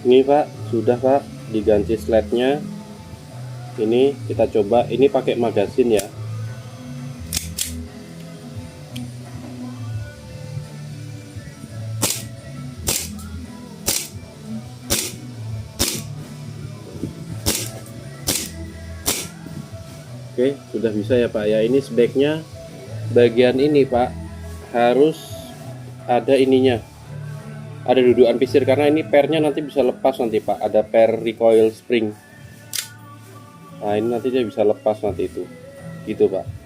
Ini Pak, sudah Pak, diganti slednya. Ini kita coba, ini pakai magasin ya. Oke, sudah bisa ya Pak ya. Ini speknya bagian ini Pak, harus ada ininya, ada dudukan pisir, karena ini pernya nanti bisa lepas nanti Pak, ada per recoil spring. Nah ini nanti dia bisa lepas nanti itu, gitu Pak.